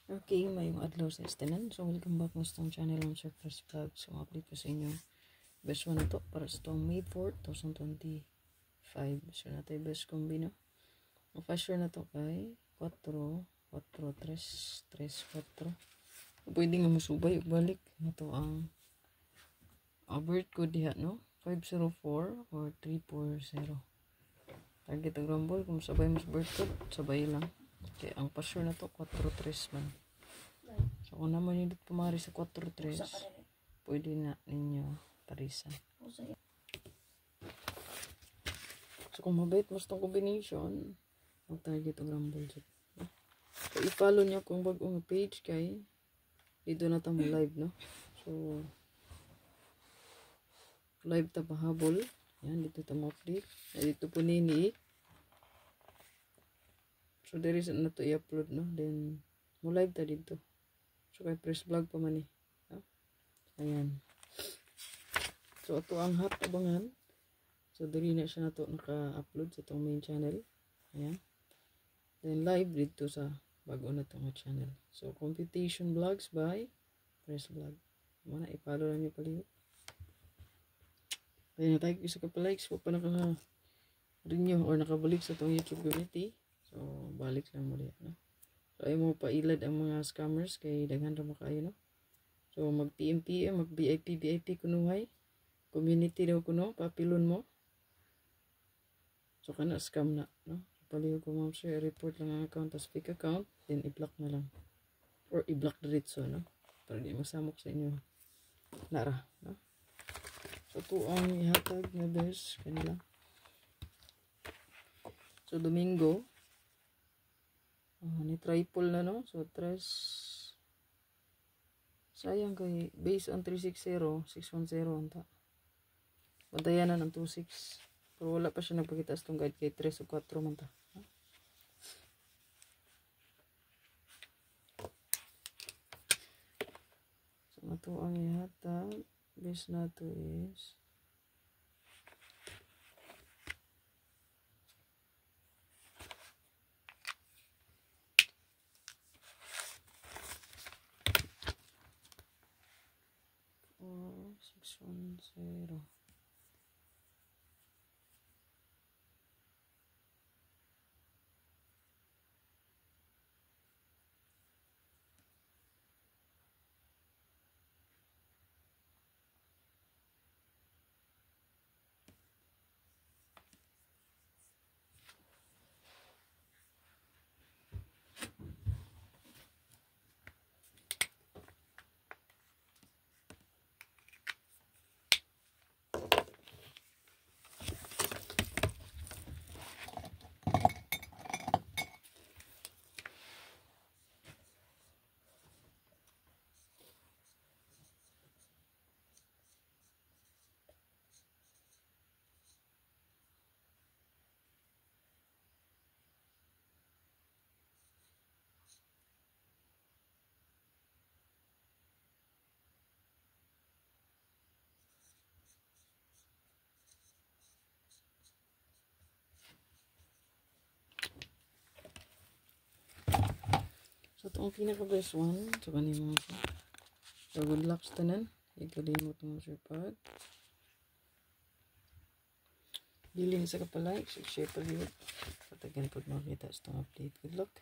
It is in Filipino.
Okay, mayong adlaw sa istanan. So, welcome back mo sa itong channel ng Sir First Vlog. So, update ko sa inyo. Best one na to para sa itong May 4, 2025. So, natin best combi, no? Ang fast share na to kay 4, 4, 3, 3, 4. Pwede nga masubay o balik. Ito ang birth code diha, no? 504 or 340. Target ang rumble. Kung sabay mas birth code, sabay lang. Okay, ang pasure na to 4-3 man. So kung naman yung pumari sa 4-3, pwede na ninyo parisan. So kung mabait mo itong combination, mag-target ang rumble dyan. So i-follow nyo kung bagong page kay dito na tamo live, no? So live ta pahabol. Yan, dito tamo update. Dito po nini. So there is na to i-upload, no? Then mo live ta dito. So kay press vlog pa man eh. No? Ayan. So ito ang hot abangan. So diri na siya na to naka-upload sa itong main channel. Ayan. Then live dito sa bago na itong channel. So computation vlogs by press vlog. Muna i-follow lang niyo pala. Kaya na tayo isa ka pa likes. Huwag pa naka-renew or nakabalik sa itong YouTube community. So, balik lang muli, no? So, ayaw mo pailad ang mga scammers kay daghan ra kayo, no? So, mag-PM, mag-VIP kunuhay. Community daw kuno, papilon mo. So, kana scam na, no? Paliw ko ma'am sir, report lang ang account, tas fake account, then i-block na lang. Or i-block diretso, no? Para di masamok sa inyo. Lara, no? So, ito ang ihatag na best kanila. So, Domingo, ni triple na, no? So, sayang kay based on 360, 610 anta. Bantayan na ng 26. Pero wala pa siya nagpakita sa itong guide kay 3 o 4 man ta. So, ito ang ihatag. Base na to is 610. So, ito ang pinaka-best one. So, kanina mga siya. So, good luck sa tanan. Ikalimot mo siya pag. Bilin sa kapalike. So, share pa rin. Patagan po makita sa itong update. Good luck.